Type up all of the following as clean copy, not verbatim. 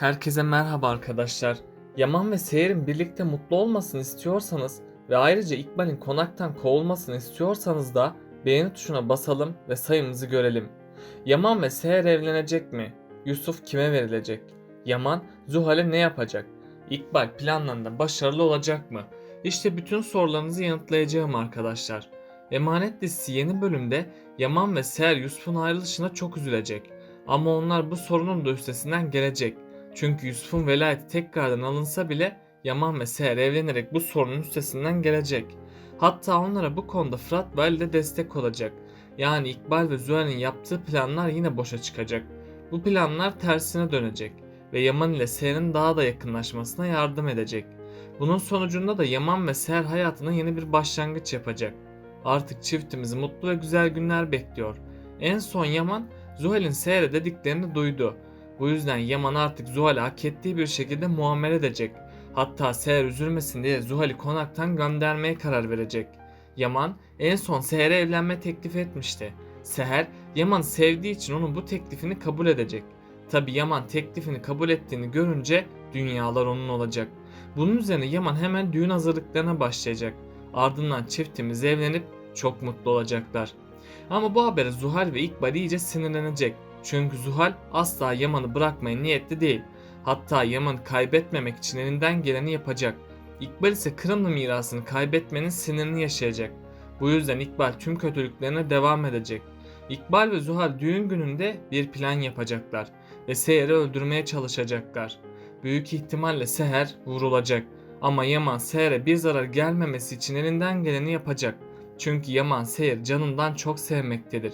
Herkese merhaba arkadaşlar. Yaman ve Seher'in birlikte mutlu olmasını istiyorsanız ve ayrıca İkbal'in konaktan kovulmasını istiyorsanız da beğeni tuşuna basalım ve sayımızı görelim. Yaman ve Seher evlenecek mi? Yusuf kime verilecek? Yaman Zuhal'e ne yapacak? İkbal planlarında başarılı olacak mı? İşte bütün sorularınızı yanıtlayacağım arkadaşlar. Emanet dizisi yeni bölümde Yaman ve Seher Yusuf'un ayrılışına çok üzülecek. Ama onlar bu sorunun da üstesinden gelecek. Çünkü Yusuf'un velayeti tekrardan alınsa bile Yaman ve Seher evlenerek bu sorunun üstesinden gelecek. Hatta onlara bu konuda Fırat ve Ali de destek olacak. Yani İkbal ve Zuhal'in yaptığı planlar yine boşa çıkacak. Bu planlar tersine dönecek ve Yaman ile Seher'in daha da yakınlaşmasına yardım edecek. Bunun sonucunda da Yaman ve Seher hayatına yeni bir başlangıç yapacak. Artık çiftimizi mutlu ve güzel günler bekliyor. En son Yaman Zuhal'in Seher'e dediklerini duydu. Bu yüzden Yaman artık Zuhal'e hak ettiği bir şekilde muamele edecek. Hatta Seher üzülmesin diye Zuhal'i konaktan göndermeye karar verecek. Yaman en son Seher'e evlenme teklifi etmişti. Seher, Yaman'ı sevdiği için onun bu teklifini kabul edecek. Tabi Yaman teklifini kabul ettiğini görünce dünyalar onun olacak. Bunun üzerine Yaman hemen düğün hazırlıklarına başlayacak. Ardından çiftimiz evlenip çok mutlu olacaklar. Ama bu habere Zuhal ve İkbal iyice sinirlenecek. Çünkü Zuhal asla Yaman'ı bırakmaya niyetli değil. Hatta Yaman'ı kaybetmemek için elinden geleni yapacak. İkbal ise Kırımlı mirasını kaybetmenin sinirini yaşayacak. Bu yüzden İkbal tüm kötülüklerine devam edecek. İkbal ve Zuhal düğün gününde bir plan yapacaklar ve Seher'i öldürmeye çalışacaklar. Büyük ihtimalle Seher vurulacak ama Yaman Seher'e bir zarar gelmemesi için elinden geleni yapacak. Çünkü Yaman Seher canından çok sevmektedir.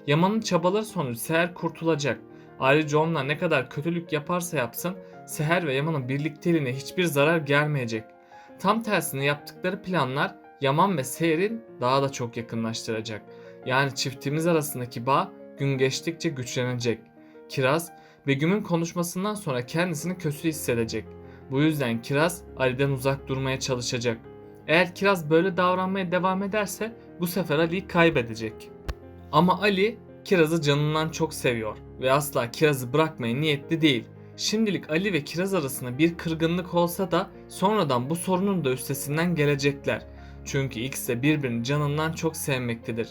Yaman'ın çabaları sonucu Seher kurtulacak. Ayrıca onlar ne kadar kötülük yaparsa yapsın Seher ve Yaman'ın birlikteliğine hiçbir zarar gelmeyecek. Tam tersine yaptıkları planlar Yaman ve Seher'in daha da çok yakınlaştıracak. Yani çiftimiz arasındaki bağ gün geçtikçe güçlenecek. Kiraz, Begüm'ün konuşmasından sonra kendisini kötü hissedecek. Bu yüzden Kiraz Ali'den uzak durmaya çalışacak. Eğer Kiraz böyle davranmaya devam ederse bu sefer Ali'yi kaybedecek. Ama Ali Kiraz'ı canından çok seviyor ve asla Kiraz'ı bırakmaya niyetli değil. Şimdilik Ali ve Kiraz arasında bir kırgınlık olsa da sonradan bu sorunun da üstesinden gelecekler. Çünkü ikisi de birbirini canından çok sevmektedir.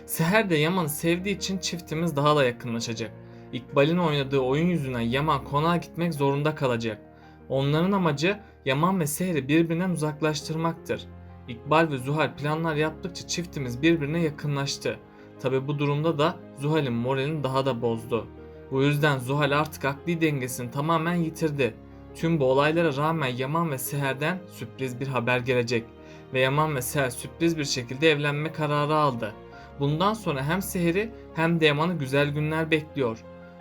Seher de Yaman'ı sevdiği için çiftimiz daha da yakınlaşacak. İkbal'in oynadığı oyun yüzünden Yaman konağa gitmek zorunda kalacak. Onların amacı Yaman ve Seher'i birbirinden uzaklaştırmaktır. İkbal ve Zuhal planlar yaptıkça çiftimiz birbirine yakınlaştı. Tabi bu durumda da Zuhal'in moralini daha da bozdu. Bu yüzden Zuhal artık akli dengesini tamamen yitirdi. Tüm bu olaylara rağmen Yaman ve Seher'den sürpriz bir haber gelecek ve Yaman ve Seher sürpriz bir şekilde evlenme kararı aldı. Bundan sonra hem Seher'i hem de Yaman'ı güzel günler bekliyor.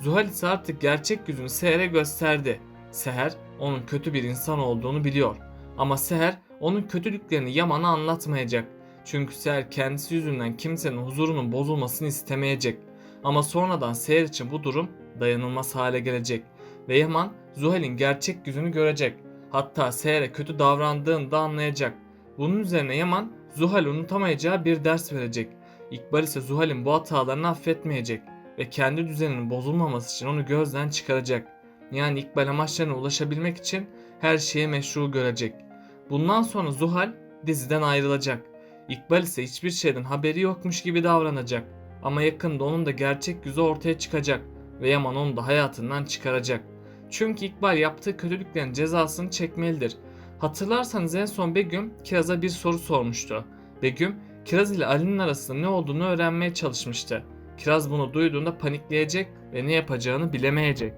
Zuhal ise artık gerçek yüzünü Seher'e gösterdi. Seher onun kötü bir insan olduğunu biliyor. Ama Seher onun kötülüklerini Yaman'a anlatmayacak. Çünkü Seher kendisi yüzünden kimsenin huzurunun bozulmasını istemeyecek. Ama sonradan Seher için bu durum dayanılmaz hale gelecek. Ve Yaman Zuhal'in gerçek yüzünü görecek. Hatta Seher'e kötü davrandığını da anlayacak. Bunun üzerine Yaman Zuhal'e unutamayacağı bir ders verecek. İkbal ise Zuhal'in bu hatalarını affetmeyecek ve kendi düzeninin bozulmaması için onu gözden çıkaracak. Yani İkbal amaçlarına ulaşabilmek için her şeyi meşru görecek. Bundan sonra Zuhal diziden ayrılacak. İkbal ise hiçbir şeyden haberi yokmuş gibi davranacak. Ama yakında onun da gerçek yüzü ortaya çıkacak ve Yaman onu da hayatından çıkaracak. Çünkü İkbal yaptığı kötülüklerin cezasını çekmelidir. Hatırlarsanız en son Begüm Kiraz'a bir soru sormuştu. Begüm, Kiraz ile Ali'nin arasında ne olduğunu öğrenmeye çalışmıştı. Kiraz bunu duyduğunda panikleyecek ve ne yapacağını bilemeyecek.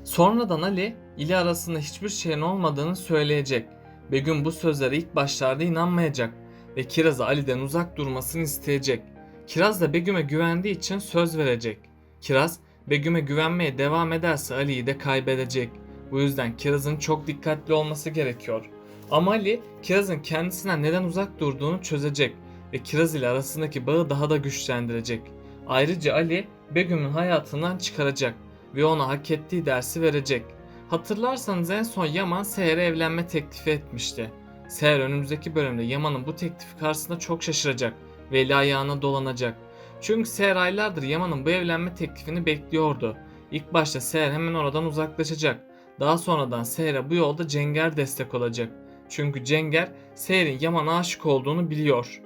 Sonradan Ali ile arasında hiçbir şeyin olmadığını söyleyecek. Begüm bu sözlere ilk başlarda inanmayacak ve Kiraz'a Ali'den uzak durmasını isteyecek. Kiraz da Begüm'e güvendiği için söz verecek. Kiraz, Begüm'e güvenmeye devam ederse Ali'yi de kaybedecek. Bu yüzden Kiraz'ın çok dikkatli olması gerekiyor. Ama Ali, Kiraz'ın kendisinden neden uzak durduğunu çözecek ve Kiraz ile arasındaki bağı daha da güçlendirecek. Ayrıca Ali, Begüm'ün hayatından çıkaracak ve ona hak ettiği dersi verecek. Hatırlarsanız en son Yaman Seher'e evlenme teklifi etmişti. Seher önümüzdeki bölümde Yaman'ın bu teklifi karşısında çok şaşıracak ve eli ayağına dolanacak. Çünkü Seher aylardır Yaman'ın bu evlenme teklifini bekliyordu. İlk başta Seher hemen oradan uzaklaşacak. Daha sonradan Seher'e bu yolda Cenger destek olacak. Çünkü Cenger Seher'in Yaman'a aşık olduğunu biliyor.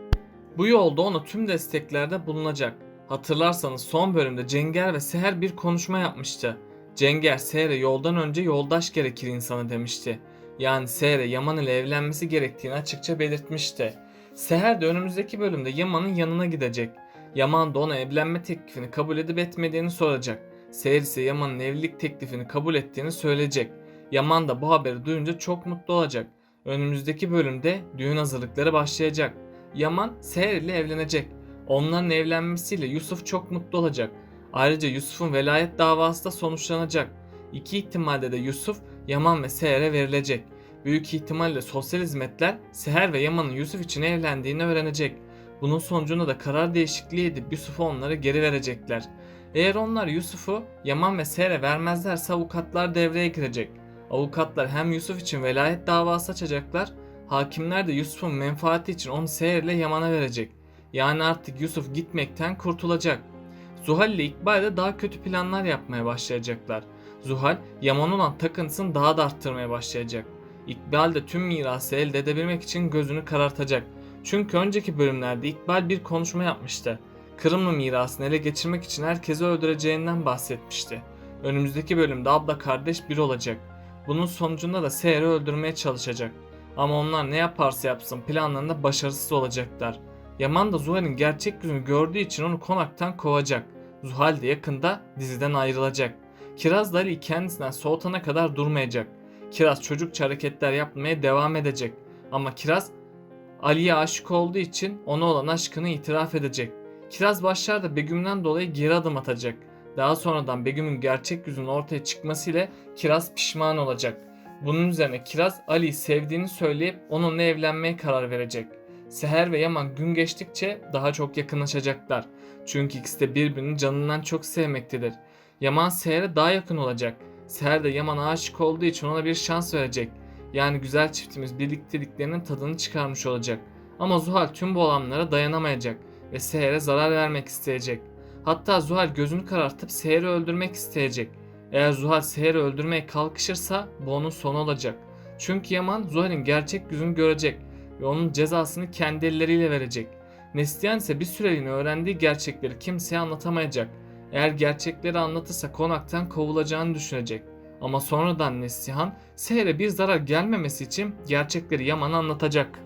Bu yolda ona tüm desteklerde bulunacak. Hatırlarsanız son bölümde Cenger ve Seher bir konuşma yapmıştı. Cenger Seher'e yoldan önce yoldaş gerekir insana demişti. Yani Seher'e Yaman ile evlenmesi gerektiğini açıkça belirtmişti. Seher de önümüzdeki bölümde Yaman'ın yanına gidecek. Yaman da ona evlenme teklifini kabul edip etmediğini soracak. Seher ise Yaman'ın evlilik teklifini kabul ettiğini söyleyecek. Yaman da bu haberi duyunca çok mutlu olacak. Önümüzdeki bölümde düğün hazırlıkları başlayacak. Yaman Seher ile evlenecek. Onların evlenmesiyle Yusuf çok mutlu olacak. Ayrıca Yusuf'un velayet davası da sonuçlanacak. İki ihtimalde de Yusuf, Yaman ve Seher'e verilecek. Büyük ihtimalle sosyal hizmetler Seher ve Yaman'ın Yusuf için evlendiğini öğrenecek. Bunun sonucunda da karar değişikliği edip Yusuf'u onlara geri verecekler. Eğer onlar Yusuf'u Yaman ve Seher'e vermezlerse avukatlar devreye girecek. Avukatlar hem Yusuf için velayet davası açacaklar, hakimler de Yusuf'un menfaati için onu Seher ile Yaman'a verecek. Yani artık Yusuf gitmekten kurtulacak. Zuhal ile İkbal de daha kötü planlar yapmaya başlayacaklar. Zuhal, Yaman olan takıntısını daha da arttırmaya başlayacak. İkbal de tüm mirası elde edebilmek için gözünü karartacak. Çünkü önceki bölümlerde İkbal bir konuşma yapmıştı. Kırımlı mirasını ele geçirmek için herkesi öldüreceğinden bahsetmişti. Önümüzdeki bölümde abla kardeş bir olacak. Bunun sonucunda da Seher'i öldürmeye çalışacak. Ama onlar ne yaparsa yapsın planlarında başarısız olacaklar. Yaman da Zuhal'in gerçek yüzünü gördüğü için onu konaktan kovacak. Zuhal de yakında diziden ayrılacak. Kiraz da Ali'yi kendisinden soğutana kadar durmayacak. Kiraz çocukça hareketler yapmaya devam edecek. Ama Kiraz Ali'ye aşık olduğu için ona olan aşkını itiraf edecek. Kiraz başlarda Begüm'den dolayı geri adım atacak. Daha sonradan Begüm'ün gerçek yüzünün ortaya çıkmasıyla Kiraz pişman olacak. Bunun üzerine Kiraz Ali'yi sevdiğini söyleyip onunla evlenmeye karar verecek. Seher ve Yaman gün geçtikçe daha çok yakınlaşacaklar. Çünkü ikisi de birbirini canından çok sevmektedir. Yaman Seher'e daha yakın olacak. Seher de Yaman'a aşık olduğu için ona bir şans verecek. Yani güzel çiftimiz birlikteliklerinin tadını çıkarmış olacak. Ama Zuhal tüm bu olanlara dayanamayacak ve Seher'e zarar vermek isteyecek. Hatta Zuhal gözünü karartıp Seher'i öldürmek isteyecek. Eğer Zuhal Seher'i öldürmeye kalkışırsa bu onun sonu olacak. Çünkü Yaman Zuhal'in gerçek yüzünü görecek ve onun cezasını kendi elleriyle verecek. Neslihan ise bir süreliğine öğrendiği gerçekleri kimseye anlatamayacak. Eğer gerçekleri anlatırsa konaktan kovulacağını düşünecek. Ama sonradan Neslihan Seher'e bir zarar gelmemesi için gerçekleri Yaman'a anlatacak.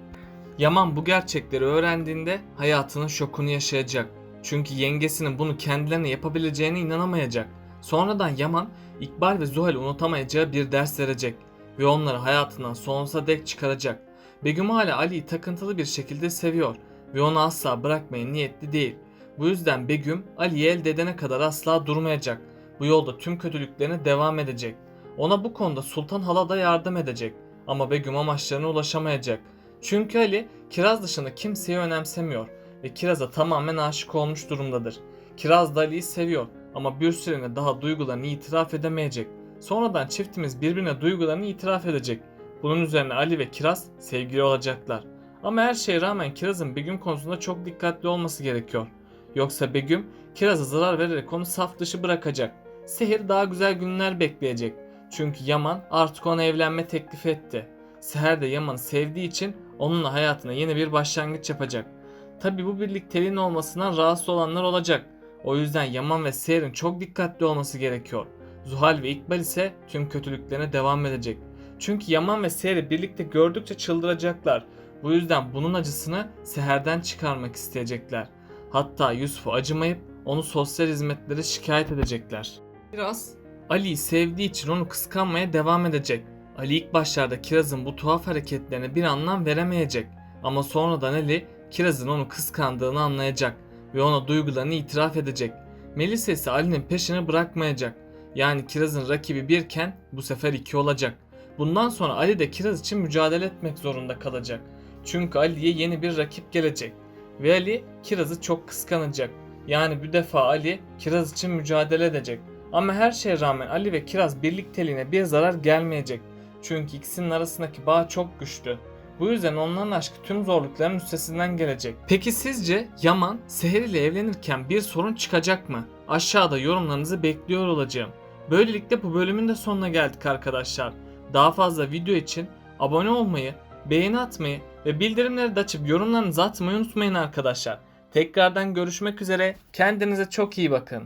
Yaman bu gerçekleri öğrendiğinde hayatının şokunu yaşayacak. Çünkü yengesinin bunu kendilerine yapabileceğine inanamayacak. Sonradan Yaman, İkbal ve Zuhal'i unutamayacağı bir ders verecek ve onları hayatından sonsuza dek çıkaracak. Begüm hala Ali'yi takıntılı bir şekilde seviyor ve onu asla bırakmaya niyetli değil. Bu yüzden Begüm Ali'yi elde edene kadar asla durmayacak. Bu yolda tüm kötülüklerine devam edecek. Ona bu konuda Sultan Hala da yardım edecek. Ama Begüm amaçlarına ulaşamayacak. Çünkü Ali Kiraz dışında kimseyi önemsemiyor ve Kiraz'a tamamen aşık olmuş durumdadır. Kiraz da Ali'yi seviyor ama bir süreliğine daha duygularını itiraf edemeyecek. Sonradan çiftimiz birbirine duygularını itiraf edecek. Bunun üzerine Ali ve Kiraz sevgili olacaklar. Ama her şeye rağmen Kiraz'ın Begüm konusunda çok dikkatli olması gerekiyor. Yoksa Begüm Kiraz'a zarar vererek onu saf dışı bırakacak. Seher daha güzel günler bekleyecek. Çünkü Yaman artık ona evlenme teklifi etti. Seher de Yaman'ı sevdiği için onunla hayatına yeni bir başlangıç yapacak. Tabi bu birlikteliğin olmasından rahatsız olanlar olacak. O yüzden Yaman ve Seher'in çok dikkatli olması gerekiyor. Zuhal ve İkbal ise tüm kötülüklerine devam edecek. Çünkü Yaman ve Seher'i birlikte gördükçe çıldıracaklar. Bu yüzden bunun acısını Seher'den çıkarmak isteyecekler. Hatta Yusuf'u acımayıp onu sosyal hizmetlere şikayet edecekler. Kiraz Ali'yi sevdiği için onu kıskanmaya devam edecek. Ali ilk başlarda Kiraz'ın bu tuhaf hareketlerine bir anlam veremeyecek. Ama sonradan Ali Kiraz'ın onu kıskandığını anlayacak ve ona duygularını itiraf edecek. Melisa ise Ali'nin peşini bırakmayacak. Yani Kiraz'ın rakibi birken bu sefer iki olacak. Bundan sonra Ali de Kiraz için mücadele etmek zorunda kalacak. Çünkü Ali'ye yeni bir rakip gelecek. Ve Ali Kiraz'ı çok kıskanacak. Yani bu defa Ali Kiraz için mücadele edecek. Ama her şeye rağmen Ali ve Kiraz birlikteliğine bir zarar gelmeyecek. Çünkü ikisinin arasındaki bağ çok güçlü. Bu yüzden onların aşkı tüm zorlukların üstesinden gelecek. Peki sizce Yaman Seher ile evlenirken bir sorun çıkacak mı? Aşağıda yorumlarınızı bekliyor olacağım. Böylelikle bu bölümün de sonuna geldik arkadaşlar. Daha fazla video için abone olmayı, beğeni atmayı ve bildirimleri de açıp yorumlarınızı atmayı unutmayın arkadaşlar. Tekrardan görüşmek üzere. Kendinize çok iyi bakın.